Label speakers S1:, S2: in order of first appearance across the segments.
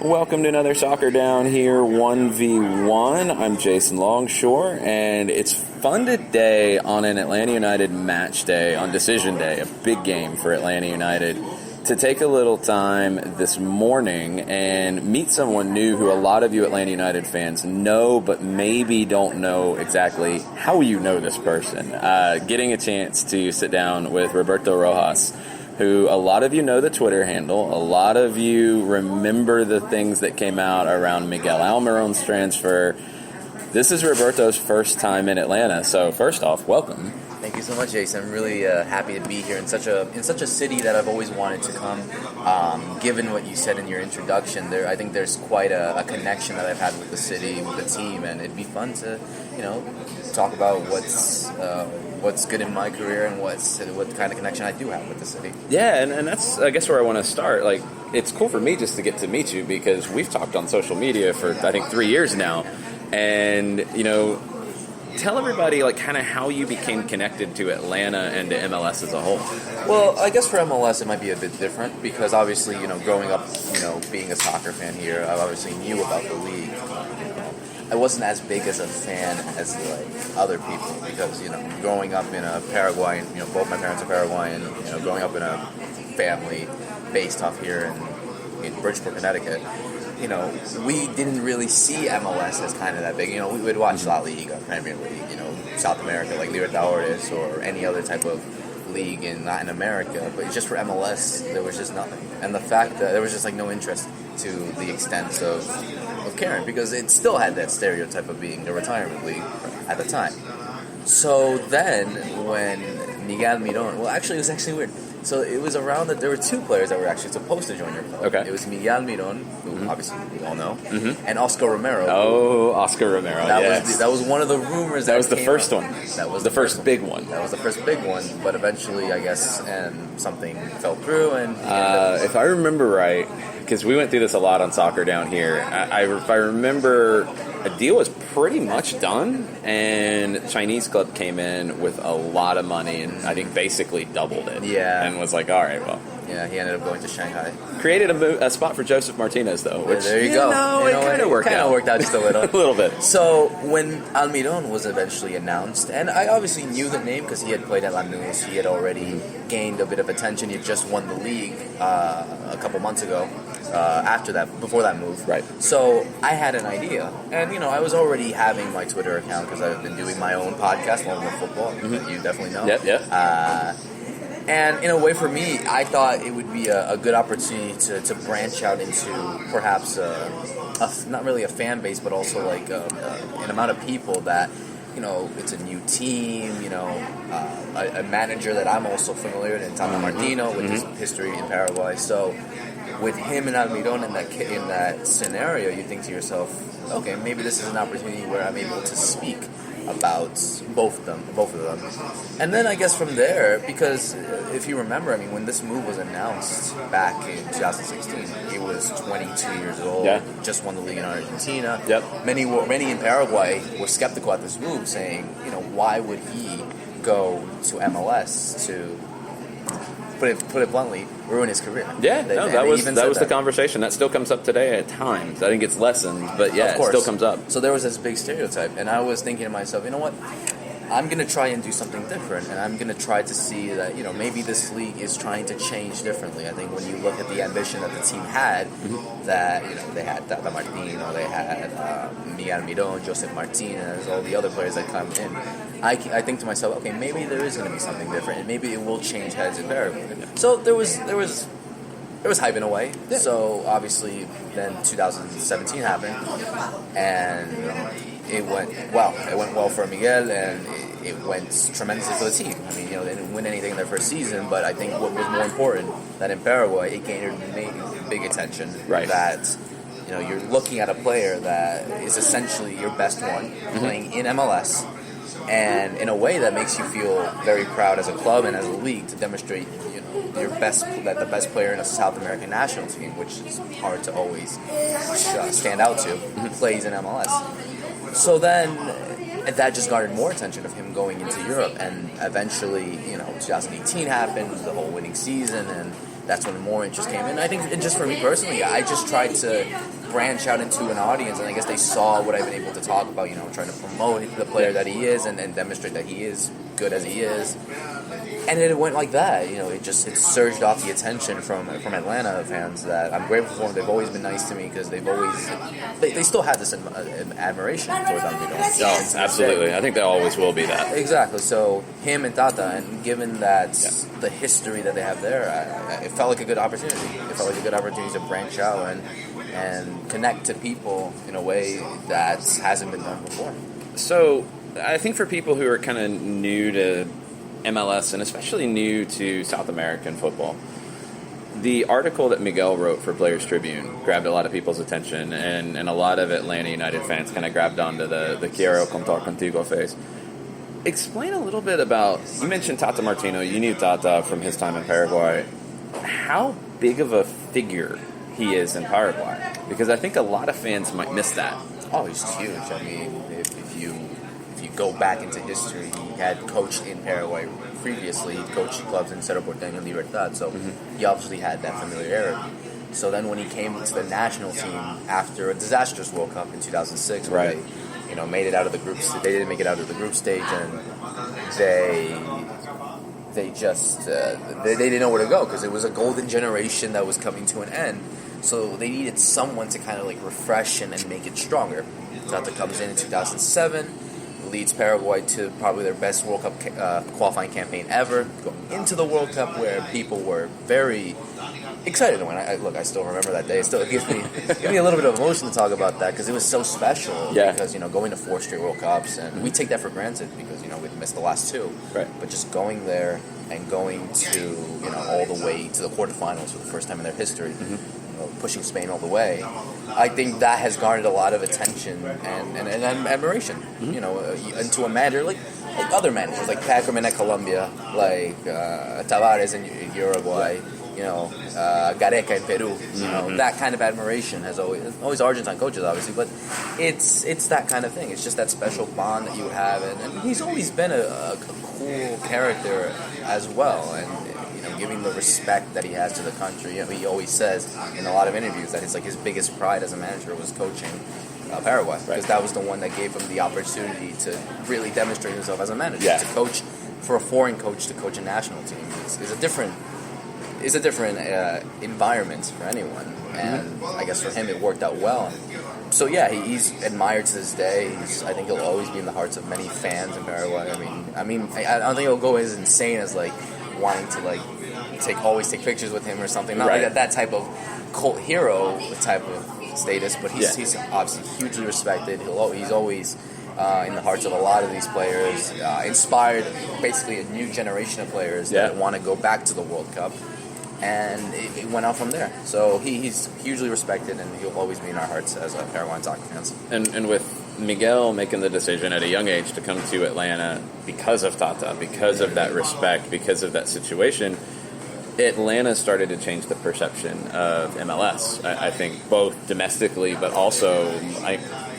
S1: Welcome to another Soccer Down here 1v1. I'm Jason Longshore, and it's fun today on an Atlanta United match day, on decision day, a big game for Atlanta United, to take a little time this morning and meet someone new who a lot of you Atlanta United fans know, but maybe don't know exactly how you know this person. Getting a chance to sit down with Roberto Rojas, who a lot of you know the Twitter handle. A lot of you remember the things that came out around Miguel Almiron's transfer. This is Roberto's first time in Atlanta. So first off, welcome.
S2: Thank you so much, Jason. I'm really happy to be here in such a city that I've always wanted to come. Given what you said in your introduction, I think there's quite a connection that I've had with the city, with the team, and it'd be fun to, talk about what's good in my career and what kind of connection I do have with the city.
S1: Yeah, and that's, I guess, where I want to start. Like, it's cool for me just to get to meet you because we've talked on social media for, I think, 3 years now. And, tell everybody, kind of how you became connected to Atlanta and to MLS as a whole.
S2: Well, I guess for MLS it might be a bit different because obviously, growing up, being a soccer fan here, I obviously knew about the league. I wasn't as big as a fan as other people because growing up in a Paraguayan, both my parents are Paraguayan. Growing up in a family based off here in Bridgeport, Connecticut. We didn't really see MLS as kind of that big. We would watch La Liga, Premier League, South America, like Libertadores or any other type of league in Latin America. But just for MLS, there was just nothing. And the fact that there was just no interest to the extent of caring because it still had that stereotype of being a retirement league at the time. So then when Miguel Miron, it was actually weird. So it was around that there were two players that were actually supposed to join your club.
S1: Okay.
S2: It was Miguel Miron, who obviously we all know, and Oscar Romero.
S1: Oh, Oscar Romero,
S2: that was one of the rumors
S1: that was the first one.
S2: That was
S1: the first big one.
S2: That was the first big one, but eventually, I guess, something fell through. And
S1: if I remember right, because we went through this a lot on Soccer Down here, if I remember, a deal was pretty much done, and the Chinese club came in with a lot of money and I think basically doubled it.
S2: Yeah.
S1: And was like, all right, well.
S2: Yeah, he ended up going to Shanghai.
S1: Created a spot for Joseph Martinez, though. Which,
S2: there you go.
S1: It kind of worked out.
S2: Kind of worked out just a little.
S1: A little bit.
S2: So when Almiron was eventually announced, and I obviously knew the name because he had played at Lanús, he had already gained a bit of attention. He had just won the league a couple months ago. Before that move.
S1: Right.
S2: So I had an idea. And, I was already having my Twitter account because I've been doing my own podcast, One More Football. Mm-hmm. You definitely know.
S1: Yep.
S2: And in a way, for me, I thought it would be a good opportunity to branch out into perhaps not really a fan base, but also an amount of people that, it's a new team, a manager that I'm also familiar with, Tata Martino, with his history in Paraguay. So with him and Almiron in that scenario, you think to yourself, okay, maybe this is an opportunity where I'm able to speak about both of them. And then I guess from there, because if you remember, when this move was announced back in 2016, he was 22 years old, just won the league in Argentina.
S1: Yep.
S2: Many in Paraguay were skeptical at this move, saying, why would he go to MLS to, put it bluntly, ruin his career?
S1: Yeah, that was the conversation. That still comes up today at times. I think it's lessened, but yeah, it still comes up.
S2: So there was this big stereotype, and I was thinking to myself, you know what? I'm going to try and do something different, and I'm going to try to see that, maybe this league is trying to change differently. I think when you look at the ambition that the team had, that, they had Tata Martino, they had Miguel Miron, Joseph Martinez, all the other players that come in, I think to myself, okay, maybe there is going to be something different, and maybe it will change heads in Paraguay. So there was hype in a way. Yeah. So obviously then 2017 happened, and it went well. It went well for Miguel, and it went tremendously for the team. They didn't win anything in their first season, but I think what was more important, that in Paraguay, it gained big attention.
S1: Right.
S2: That, you're looking at a player that is essentially your best one, playing in MLS, and in a way that makes you feel very proud as a club and as a league to demonstrate, the best player in a South American national team, which is hard to always stand out to, plays in MLS. So then that just garnered more attention of him going into Europe, and eventually, 2018 happened, the whole winning season, and that's when more interest came in. I think, and just for me personally, I just tried to branch out into an audience, and I guess they saw what I've been able to talk about, trying to promote the player that he is and demonstrate that he is good as he is. And it went like that, it surged off the attention from Atlanta fans that I'm grateful for. They've always been nice to me because they still have this admiration towards André.
S1: Oh, absolutely. I think they always will be that.
S2: Exactly. So him and Tata, and given that the history that they have there, it felt like a good opportunity. It felt like a good opportunity to branch out and connect to people in a way that hasn't been done before.
S1: So I think for people who are kind of new to MLS and especially new to South American football, the article that Miguel wrote for Players Tribune grabbed a lot of people's attention, and a lot of Atlanta United fans kind of grabbed onto the Quiero Contar Contigo phase. Explain a little bit about, you mentioned Tata Martino, you knew Tata from his time in Paraguay. How big of a figure he is in Paraguay? Because I think a lot of fans might miss that.
S2: Oh, he's huge. I mean, if you go back into history, he had coached in Paraguay previously. He coached clubs in Cerro Porteño and Libertad, so he obviously had that familiarity. So then when he came to the national team after a disastrous World Cup in 2006, where they made it out of the group, they didn't make it out of the group stage, and they just they didn't know where to go because it was a golden generation that was coming to an end. So they needed someone to kind of like refresh and make it stronger. Tata comes in 2007. Leads Paraguay to probably their best World Cup qualifying campaign ever, going into the World Cup where people were very excited to win. I still remember that day. It still gives me a little bit of emotion to talk about that because it was so special.
S1: Yeah.
S2: Because going to 4 straight World Cups, and we take that for granted because we missed the last 2.
S1: Right.
S2: But just going there and going to all the way to the quarterfinals for the first time in their history. Mm-hmm. Pushing Spain all the way, I think that has garnered a lot of attention and admiration. Mm-hmm. Into a manager like other managers, like Packerman at Colombia, like Tavares in Uruguay, Gareca in Peru.
S1: Mm-hmm.
S2: That kind of admiration has always Argentine coaches, obviously, but it's that kind of thing. It's just that special bond that you have, and he's always been a cool character as well, and giving the respect that he has to the country. He always says in a lot of interviews that it's like his biggest pride as a manager was coaching Paraguay, because that was the one that gave him the opportunity to really demonstrate himself as a manager.
S1: Yeah.
S2: To coach, for a foreign coach to coach a national team is a different environment for anyone, and I guess for him it worked out well. So yeah, he's admired to this day. I think he'll always be in the hearts of many fans in Paraguay. I mean, I don't think he'll go as insane as like wanting to always take pictures with him or something. Not like that type of cult hero type of status, but he's obviously hugely respected. He's always in the hearts of a lot of these players, inspired basically a new generation of players that want to go back to the World Cup, and it went out from there. So he's hugely respected, and he'll always be in our hearts as Paraguayan soccer fans.
S1: And with Miguel making the decision at a young age to come to Atlanta because of Tata, because of that respect, because of that situation, Atlanta started to change the perception of MLS. I think both domestically, but also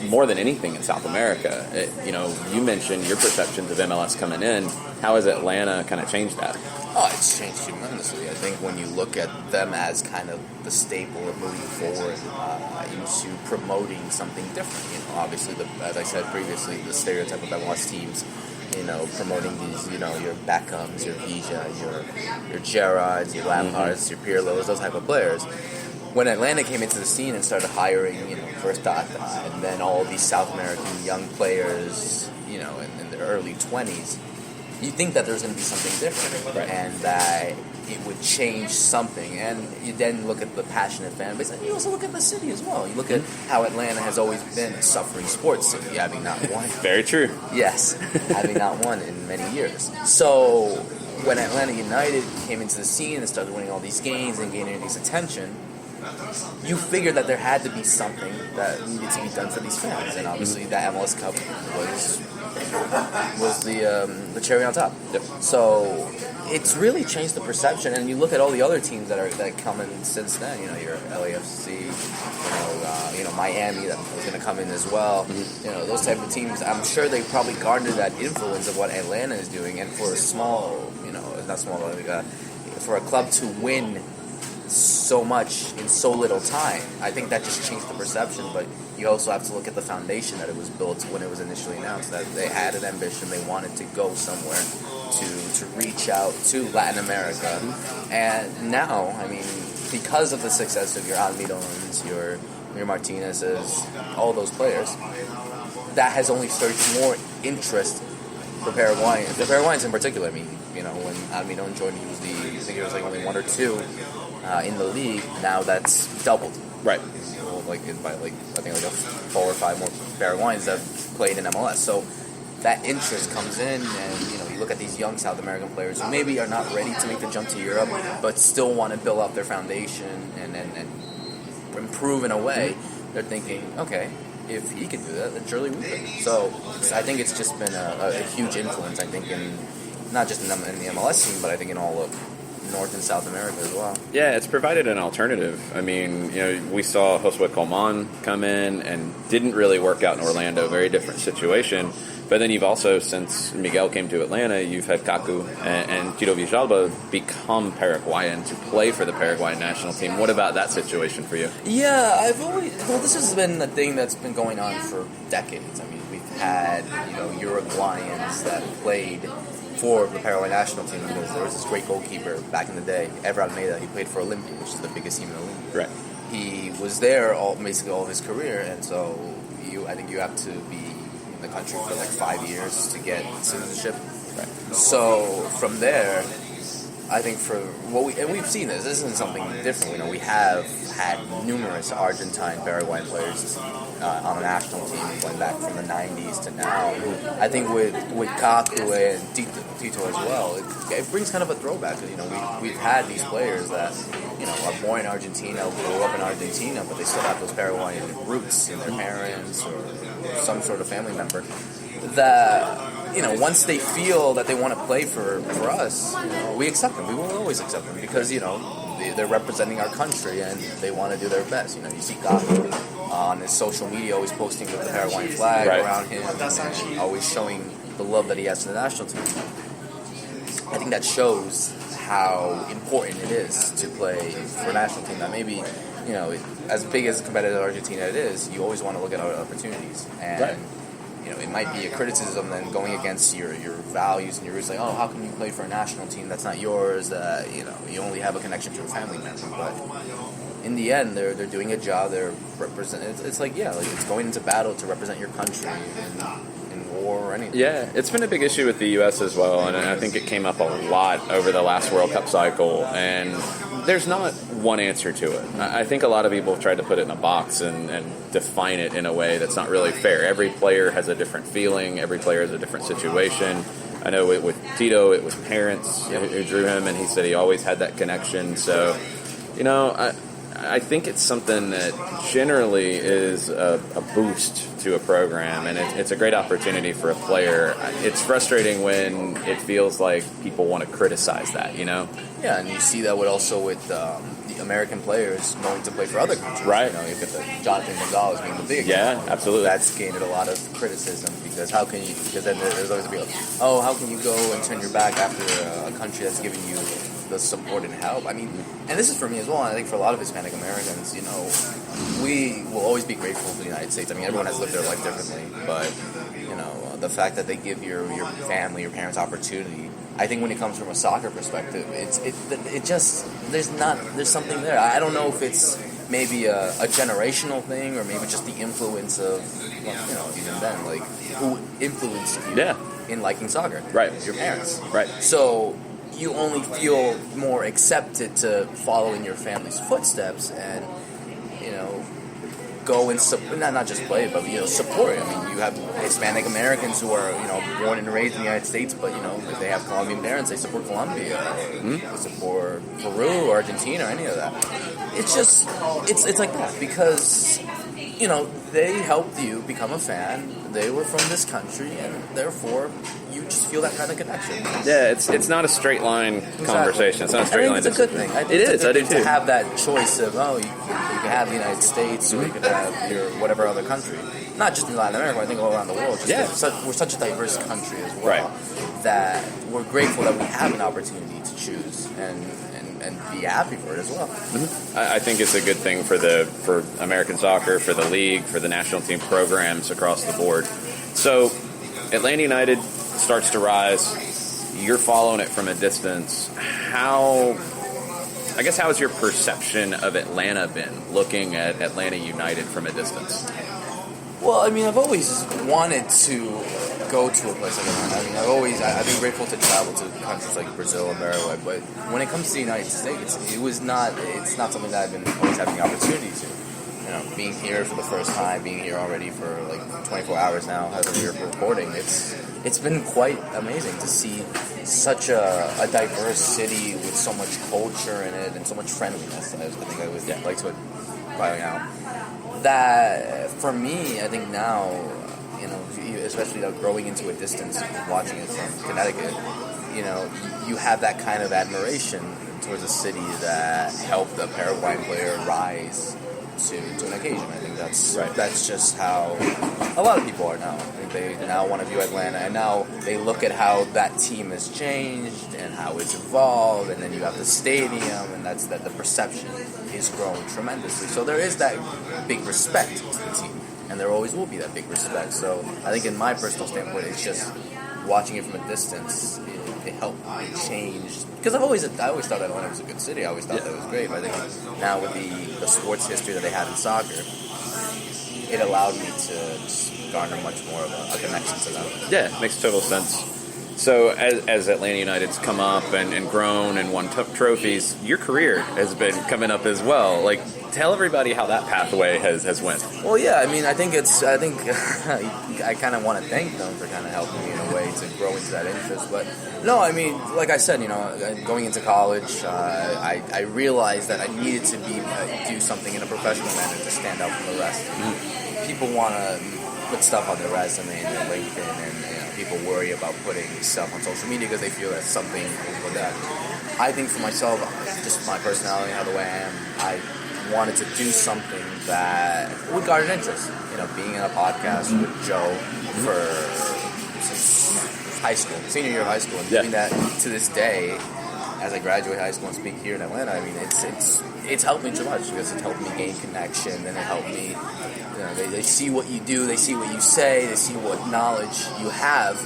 S1: more than anything in South America. You mentioned your perceptions of MLS coming in. How has Atlanta kind of changed that?
S2: Oh, it's changed tremendously. I think when you look at them as kind of the staple of moving forward into promoting something different. Obviously, as I said previously, the stereotype of MLS teams, promoting these, your Beckhams, your Villa, your Gerrards, your Lampards, your Pirlos, those type of players. When Atlanta came into the scene and started hiring, first Tata, and then all these South American young players, in their early 20s, you think that there's going to be something different, and that it would change something. And you then look at the passionate fan base, and you also look at the city as well. You look at how Atlanta has always been a suffering sports city, having not won.
S1: Very true.
S2: Yes, having not won in many years. So when Atlanta United came into the scene and started winning all these games and gaining these attention, you figured that there had to be something that needed to be done for these fans, and obviously the MLS Cup was the cherry on top.
S1: Yep.
S2: So it's really changed the perception, and you look at all the other teams that come in since then. Your LAFC, Miami that was going to come in as well. Mm-hmm. Those type of teams. I'm sure they probably garnered that influence of what Atlanta is doing, and for a small, not small, for a club to win so much in so little time. I think that just changed the perception, but you also have to look at the foundation that it was built when it was initially announced, that they had an ambition, they wanted to go somewhere, to reach out to Latin America. And now, I mean, because of the success of your Almirons, your Martinez's, all those players, that has only surged more interest for Paraguayans. The Paraguayans in particular, I mean, you know, when Almiron joined, I think it was like only 1 or 2 in the league. Now that's doubled.
S1: Right.
S2: Well, I think like 4 or 5 more Paraguayans that have played in MLS. So that interest comes in, and you know, you look at these young South American players who maybe are not ready to make the jump to Europe, but still want to build up their foundation and improve in a way. They're thinking, okay, if he can do that, then surely we can. So I think it's just been a huge influence, I think, in not just in the MLS scene, but I think in all of North and South America as well.
S1: Yeah, it's provided an alternative. I mean, you know, we saw Josue Colman come in and didn't really work out in Orlando, very different situation. But then you've also, since Miguel came to Atlanta, you've had Kaku and Tito Villalba become Paraguayan to play for the Paraguayan national team. What about that situation for you?
S2: Yeah, this has been a thing that's been going on for decades. I mean, we've had, you know, Uruguayans that played for the Paraguay national team. You know, there was this great goalkeeper back in the day, Ever Almeida. He played for Olimpia, which is the biggest team in the league.
S1: Right.
S2: He was there basically all of his career, and so I think you have to be in the country for like 5 years to get citizenship.
S1: Right.
S2: So from there, I think we've seen this isn't something different. You know, we have had numerous Argentine, Paraguayan players on the national team going back from the 90s to now. I think with Kaku and Tito as well, it brings kind of a throwback. Because, you know, we've had these players that, you know, are born in Argentina, grew up in Argentina, but they still have those Paraguayan roots in their parents or some sort of family member that, you know, once they feel that they want to play for us, you know, we accept them. We will always accept them because, you know, they're representing our country and they want to do their best. You know, you see Gato on his social media always posting with the Paraguayan flag around him and always showing the love that he has to the national team. I think that shows how important it is to play for a national team. That maybe, you know, as big as competitive Argentina it is, you always want to look at other opportunities. And you know, it might be a criticism then going against your values and your roots, like, oh, how can you play for a national team that's not yours, that, you know, you only have a connection to a family member. But in the end, they're doing a job, they're representing, it's like, yeah, like it's going into battle to represent your country in war or anything.
S1: Yeah, it's been a big issue with the U.S. as well, and I think it came up a lot over the last World Cup cycle, and there's not one answer to it. I think a lot of people have tried to put it in a box and define it in a way that's not really fair. Every player has a different feeling. Every player has a different situation. I know with Tito, it was parents who drew him, and he said he always had that connection. So, you know, I think it's something that generally is a boost to a program, and it's a great opportunity for a player. It's frustrating when it feels like people want to criticize that, you know?
S2: Yeah, and you see that with the American players going to play for other countries.
S1: Right.
S2: You know, you get the Jonathan Gonzalez being the big.
S1: Yeah, absolutely.
S2: That's gained a lot of criticism because then there's always going to be like, oh, how can you go and turn your back after a country that's giving you the support and help? I mean, and this is for me as well, and I think for a lot of Hispanic Americans, you know, we will always be grateful to the United States. I mean, everyone has lived their life differently, but, you know, the fact that they give your family, your parents opportunity, I think when it comes from a soccer perspective, it just, there's something there. I don't know if it's maybe a generational thing or maybe just the influence of, well, you know, even then, like, who influenced you in liking soccer?
S1: Right.
S2: Your parents.
S1: Right.
S2: So you only feel more accepted to follow in your family's footsteps and, you know, go and not just play, but, you know, support. I mean, you have Hispanic Americans who are, you know, born and raised in the United States, but, you know, if they have Colombian parents, they support Colombia, they support Peru or Argentina or any of that. It's just, it's like that because, you know, they helped you become a fan. They were from this country, and therefore you just feel that kind of connection.
S1: Yeah, it's not a straight line conversation. It's not a straight line.
S2: It's a good thing.
S1: It is. I do too.
S2: To have that choice of you can have the United States or you could have your whatever other country. Not just in Latin America, I think all around the world. We're such a diverse country as well that we're grateful that we have an opportunity to choose and and be happy for it as well.
S1: I think it's a good thing for American soccer, for the league, for the national team programs across the board. So Atlanta United starts to rise. You're following it from a distance. How has your perception of Atlanta been, looking at Atlanta United from a distance?
S2: Well, I mean, I've always wanted to go to a place like Atlanta. I mean, I've been grateful to travel to countries like Brazil and Paraguay, but when it comes to the United States, it's not something that I've been always having the opportunity to. You know, being here for the first time, being here already for like 24 hours now, as we're recording, it's been quite amazing to see such a diverse city with so much culture in it and so much friendliness. I think I would like to point out that for me, I think now, you know, especially growing into a distance, watching it from Connecticut, you know, you have that kind of admiration towards a city that helped a Paraguayan player rise to an occasion. I think that's just how a lot of people are now. I think they now want to view Atlanta, and now they look at how that team has changed and how it's evolved, and then you have the stadium, and that's that the perception is growing tremendously. So there is that big respect to the team, and there always will be that big respect. So I think in my personal standpoint, it's just watching it from a distance, it helped me change. Because I always thought Atlanta was a good city. I always thought that was great. But I think now with the sports history that they had in soccer, it allowed me to just garner much more of a connection to them.
S1: Yeah, it makes total sense. So as Atlanta United's come up and grown and won trophies, your career has been coming up as well. Like, tell everybody how that pathway has went.
S2: Well, yeah, I mean, I think I kind of want to thank them for kind of helping me in a way to grow into that interest. But no, I mean, like I said, you know, going into college, I realized that I needed to do something in a professional manner to stand out from the rest. People want to put stuff on their resume and their LinkedIn, and you know, people worry about putting stuff on social media because they feel that something with that. I think for myself, just my personality, how the way I am, I wanted to do something that would garner interest. You know, being in a podcast with Joe since high school, senior year of high school, and doing that to this day as I graduate high school and speak here in Atlanta. I mean, it's helped me too much because it helped me gain connection, and it helped me. You know, they see what you do, they see what you say, they see what knowledge you have,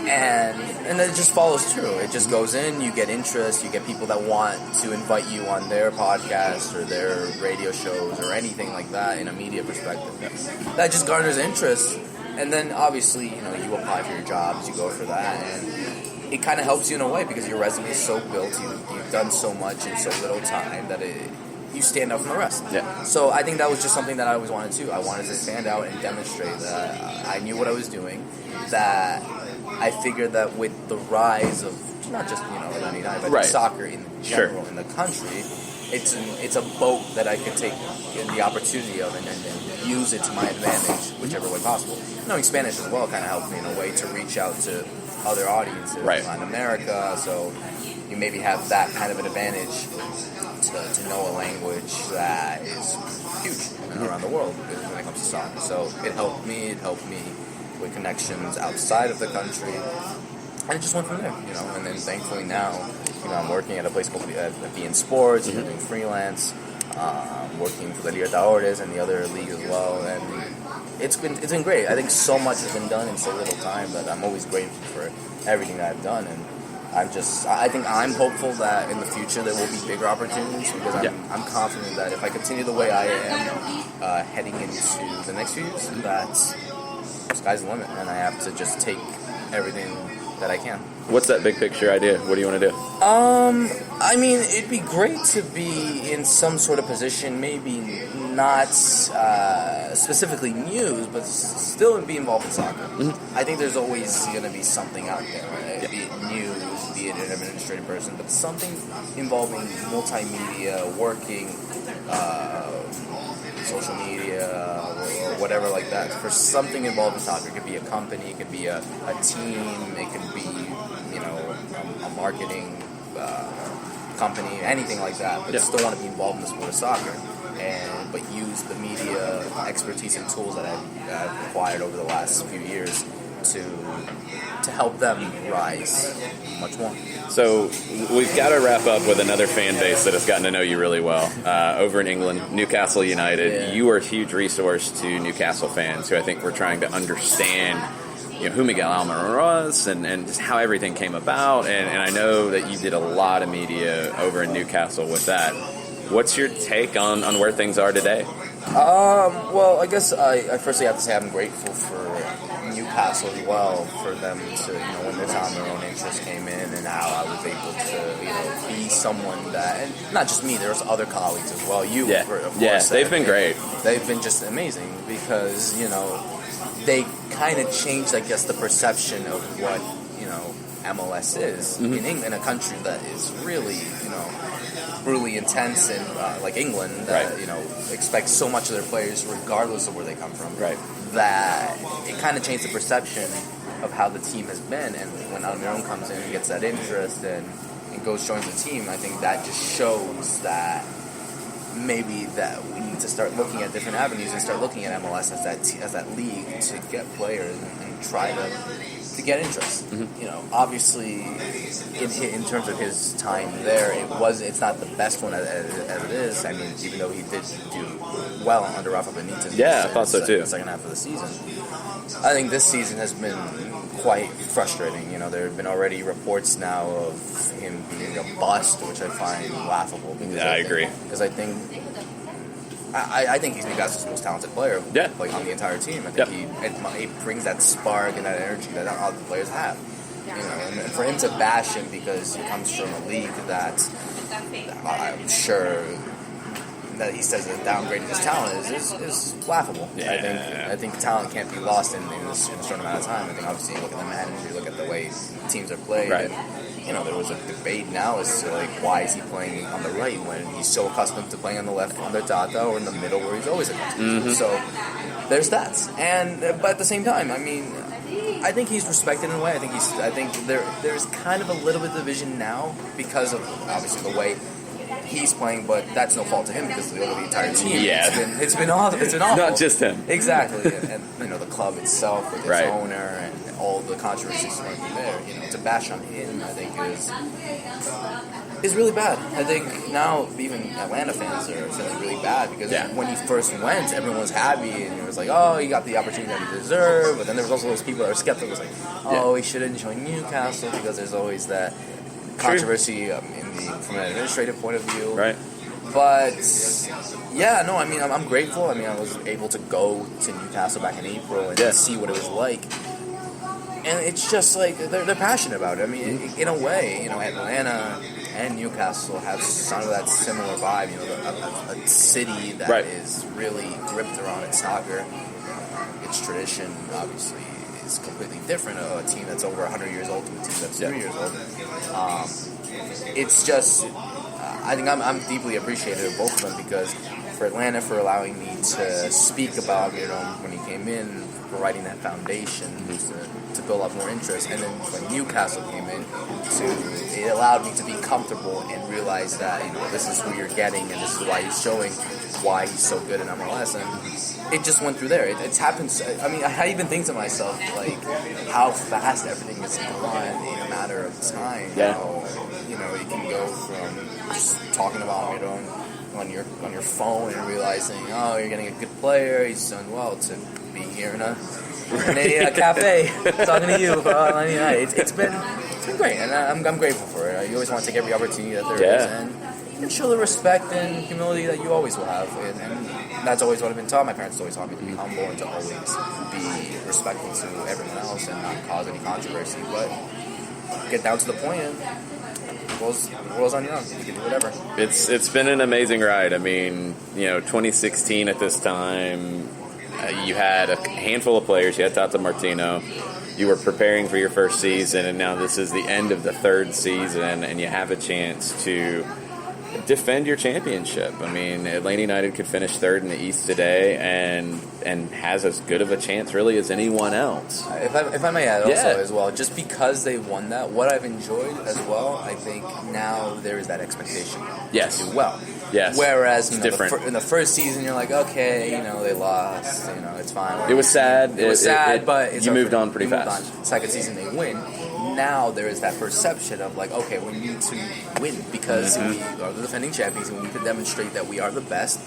S2: and then it just follows through. It just goes in, you get interest, you get people that want to invite you on their podcast or their radio shows or anything like that in a media perspective. That just garners interest, and then obviously, you know, you apply for your jobs, you go for that, and it kind of helps you in a way because your resume is so built, you've done so much in so little time that you stand out from the rest. Yeah. So I think that was just something that I always wanted to. I wanted to stand out and demonstrate that I knew what I was doing, that I figured that with the rise of not just, you know, Atlanta United, but soccer in general in the country, it's a boat that I could take the opportunity of and use it to my advantage, whichever way possible. Knowing Spanish as well kind of helped me in a way to reach out to other audiences in Latin America, so you maybe have that kind of an advantage to know a language that is huge around the world when it comes to soccer. So it helped me with connections outside of the country, and it just went from there, you know. And then thankfully now, you know, I'm working at a place called Bein Sports, and I'm doing freelance, working for the Libertadores and the other league as well, and it's been great. I think so much has been done in so little time that I'm always grateful for everything that I've done, and I think I'm hopeful that in the future there will be bigger opportunities because I'm confident that if I continue the way I am heading into the next few years, that sky's the limit, and I have to just take everything that I can.
S1: What's that big picture idea? What do you want to do?
S2: I mean, it'd be great to be in some sort of position, maybe not specifically news, but still be involved in soccer. Mm-hmm. I think there's always going to be something out there, right? Be it news, be it an administrative person, but something involving multimedia, working, social media, or whatever like that. For something involved in soccer, it could be a company, it could be a team, it could be, you know, a marketing company, anything like that. But still want to be involved in the sport of soccer, but use the media expertise and tools that I've acquired over the last few years to help them rise much more.
S1: So we've got to wrap up with another fan base that has gotten to know you really well. Over in England, Newcastle United, you are a huge resource to Newcastle fans who I think were trying to understand who Miguel Almiron was and just how everything came about. And I know that you did a lot of media over in Newcastle with that. What's your take on where things are today?
S2: Well, I guess I firstly have to say I'm grateful for Newcastle as well, for them to, when their time, their own interest came in, and how I was able to, be someone that, and not just me, there's other colleagues as well. Of course,
S1: they've been great.
S2: They've been just amazing because, they kind of changed, I guess, the perception of what, MLS is in England, in a country that is really, brutally intense and like England, that expects so much of their players regardless of where they come from.
S1: Right.
S2: That it kind of changed the perception of how the team has been, and when Almiron comes in and gets that interest and goes joins the team, I think that just shows that maybe that we need to start looking at different avenues and start looking at MLS as that league to get players and try to get interest. Obviously, in terms of his time there, it's not the best one as it is. I mean, even though he did do well under Rafa Benitez.
S1: Yeah, I thought so too.
S2: The second half of the season, I think this season has been quite frustrating. There have been already reports now of him being a bust, which I find laughable.
S1: I agree.
S2: Because I think he's Newcastle's most talented player.
S1: Yeah.
S2: On the entire team. I think he brings that spark and that energy that not all the players have. And for him to bash him because he comes from a league that I'm sure that he says that downgrading his talent is laughable.
S1: Yeah.
S2: I think talent can't be lost in a short amount of time. I think obviously you look at the manager, you look at the way teams are played.
S1: Right.
S2: And, there was a debate now as to why is he playing on the right when he's so accustomed to playing on the left under Tata, or in the middle where he's always accustomed to. So there's that. But at the same time, I mean, I think he's respected in a way. I think there's kind of a little bit of division now because of obviously the way he's playing, but that's no fault to him because of the entire team.
S1: Yeah.
S2: It's been awful.
S1: Not just him.
S2: Exactly. And the club itself with its owner and all the controversies surrounding there, to bash on him, I think is really bad. I think now even Atlanta fans are feeling really bad because when he first went, everyone was happy and it was like, oh, he got the opportunity that he deserved. But then there was also those people that were skeptical. It was like, oh, he shouldn't join Newcastle because there's always that controversy from an administrative point of view.
S1: Right.
S2: But I'm grateful. I mean, I was able to go to Newcastle back in April and see what it was like. And it's just like they're passionate about it. I mean, in a way, Atlanta and Newcastle have some of that similar vibe. A city that is really gripped around its soccer. Its tradition, obviously, is completely different. A team that's over 100 years old to a team that's 2 years old. It's just, I think I'm deeply appreciative of both of them because for Atlanta for allowing me to speak about when he came in, providing that foundation to build up more interest, and then when Newcastle came in, it allowed me to be comfortable and realize that this is who you're getting and this is why he's showing why he's so good in MLS, and it just went through there. It's happened. I mean, I even think to myself how fast everything has gone in a matter of time.
S1: Yeah.
S2: You can go from just talking about on your phone and realizing, oh, you're getting a good player, he's doing well, to being here in a cafe talking to you. It's been great, and I'm grateful for it. You always want to take every opportunity that there is, and show the respect and humility that you always will have, and that's always what I've been taught. My parents always taught me to be humble and to always be respectful to everyone else and not cause any controversy, but get down to the point and the world's on your own. You can do whatever.
S1: It's been an amazing ride. I mean, 2016 at this time, you had a handful of players. You had Tata Martino. You were preparing for your first season, and now this is the end of the third season, and you have a chance to defend your championship. I mean, Atlanta United could finish third in the East today and has as good of a chance really as anyone else.
S2: If I may add also as well, just because they won that, what I've enjoyed as well, I think now there is that expectation to do well.
S1: Yes.
S2: Whereas
S1: different.
S2: In the first season, you're like, okay, they lost, it's fine.
S1: It was sad.
S2: It was sad, but
S1: you moved on pretty fast.
S2: Second season, they win. Now there is that perception of like, okay, we need to win because we are the defending champions and we need to demonstrate that we are the best.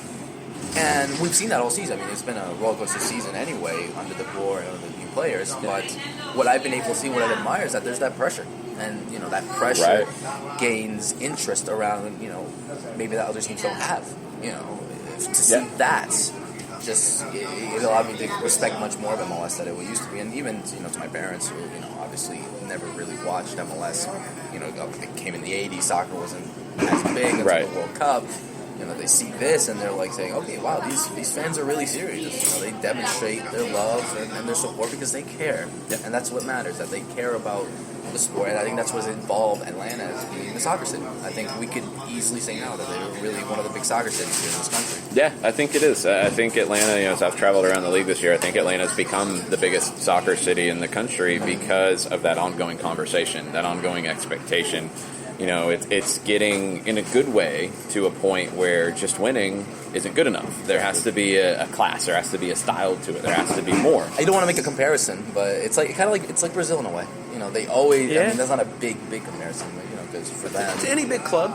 S2: And we've seen that all season. I mean, it's been a roller coaster season anyway under the board and the new players. But what I've been able to see, what I admire is that there's that pressure. And, that pressure gains interest around, maybe that other teams don't have. To see that, just it allowed me to respect much more of MLS than it used to be. And even, to my parents who, obviously never really watched MLS. They came in the 80s, soccer wasn't as big until the World Cup. They see this and they're like saying, okay, wow, these fans are really serious. They demonstrate their love and their support because they care. And that's what matters, that they care about the sport. And I think that's what's involved Atlanta as being a soccer city. I think we could easily say now that they're really one of the big soccer cities here in this country.
S1: Yeah, I think it is. I think Atlanta, as I've traveled around the league this year, I think Atlanta's become the biggest soccer city in the country because of that ongoing conversation, that ongoing expectation. It's getting, in a good way, to a point where just winning isn't good enough. There has to be a class. There has to be a style to it. There has to be more.
S2: I don't want to make a comparison, but it's like Brazil in a way. They always. I mean, that's not a big comparison, but, because for them,
S1: to any big club,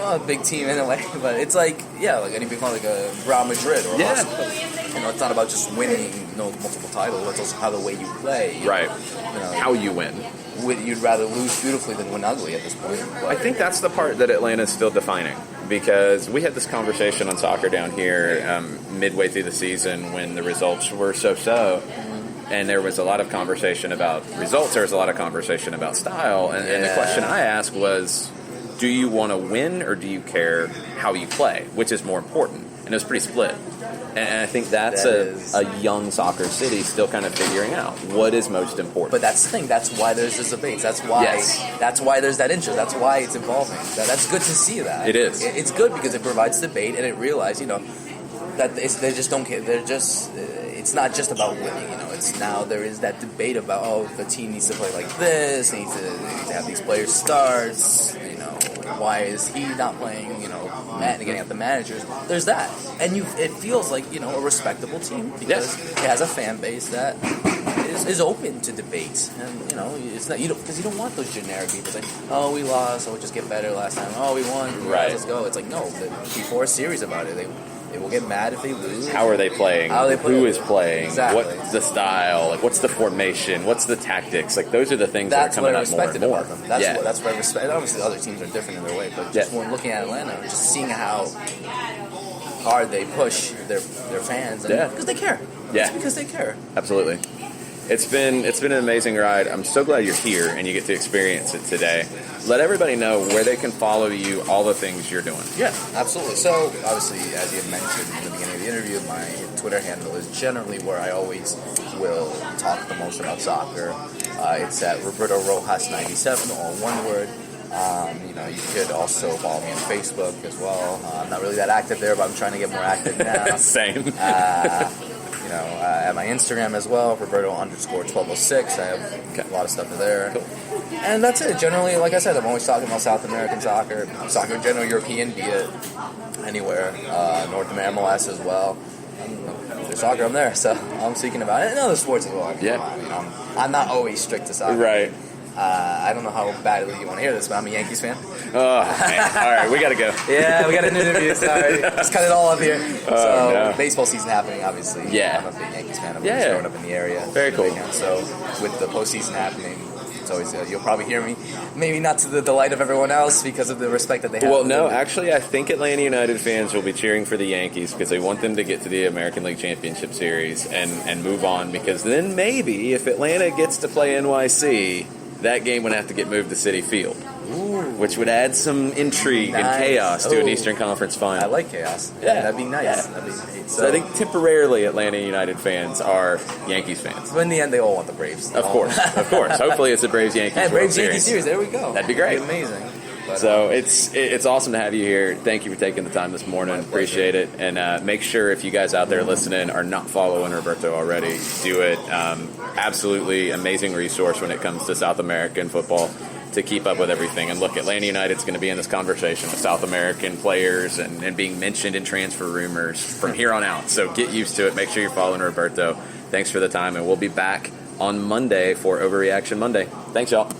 S2: a big team in a way. But it's like any big club, like a Real Madrid or a Barcelona. It's not about just winning, multiple titles. It's also how the way you play.
S1: Right. How you win.
S2: You'd rather lose beautifully than win ugly at this point. But
S1: I think that's the part that Atlanta's still defining, because we had this conversation on Soccer Down here midway through the season when the results were so-so, and there was a lot of conversation about results, there was a lot of conversation about style, and the question I asked was, do you want to win or do you care how you play? Which is more important? And it was pretty split. And I think that's a young soccer city still kind of figuring out what is most important.
S2: But that's the thing. That's why there's this debate. That's why there's that interest. That's why it's evolving. That's good to see that.
S1: It is.
S2: It's good because it provides debate and it realizes, that they just don't care. They're just. It's not just about winning. It's now there is that debate about the team needs to play like this. They need to have these players start. Why is he not playing? Getting at the managers. There's that, and it feels like a respectable team because it has a fan base that is open to debate, and it's not because you don't want those generic people saying, "Oh, we lost, so we'll just get better last time. Oh, we won, let's go." It's like no, before a series about it, they will get mad if they lose.
S1: How are they playing? Who is playing?
S2: Exactly.
S1: What's the style? What's the formation? What's the tactics? Those are the things that are coming up more and more.
S2: That's what I respect. And obviously, other teams are different in their way, but just when looking at Atlanta, just seeing how hard they push their fans, because they care. It's because they care.
S1: Absolutely. It's been an amazing ride. I'm so glad you're here and you get to experience it today. Let everybody know where they can follow you, all the things you're doing.
S2: Yeah, absolutely. So, obviously, as you had mentioned in the beginning of the interview, my Twitter handle is generally where I always will talk the most about soccer. It's at Roberto Rojas 97, all one word. You could also follow me on Facebook as well. I'm not really that active there, but I'm trying to get more active now.
S1: Same.
S2: At my Instagram as well, Roberto_1206. I have a lot of stuff there.
S1: Cool.
S2: And that's it. Generally, like I said, I'm always talking about South American soccer in general, European, be it anywhere, North American MLS as well. There's soccer, I'm there, so I'm speaking about it. And other sports as well. I'm not always strict to soccer.
S1: Right.
S2: I don't know how badly you want to hear this, but I'm a Yankees fan.
S1: Oh, man. All right, we got to go.
S2: Yeah, we got an interview. Sorry. Just cut it all up here. Baseball season happening, obviously.
S1: Yeah.
S2: I'm a big Yankees fan. I've always grown up in the area.
S1: Very cool.
S2: So with the postseason happening, it's always you'll probably hear me. Maybe not to the delight of everyone else because of the respect that they have.
S1: Well, no, actually, I think Atlanta United fans will be cheering for the Yankees because they want them to get to the American League Championship Series and move on, because then maybe if Atlanta gets to play NYC, that game would have to get moved to Citi Field, which would add some intrigue and chaos to an Eastern Conference final.
S2: I like chaos.
S1: Yeah.
S2: That'd be nice.
S1: Yeah.
S2: That'd be great.
S1: So I think temporarily Atlanta United fans are Yankees fans.
S2: But in the end, they all want the Braves.
S1: Of course. Hopefully it's the Braves-Yankees
S2: Hey,
S1: World
S2: Braves-Yankees
S1: Series.
S2: series. There we go.
S1: That'd be great.
S2: Amazing.
S1: So it's awesome to have you here. Thank you for taking the time this morning. Appreciate it. And make sure if you guys out there listening are not following Roberto already, do it. Absolutely amazing resource when it comes to South American football to keep up with everything. And look, Atlanta United's going to be in this conversation with South American players and being mentioned in transfer rumors from here on out. So get used to it. Make sure you're following Roberto. Thanks for the time, and we'll be back on Monday for Overreaction Monday. Thanks, y'all.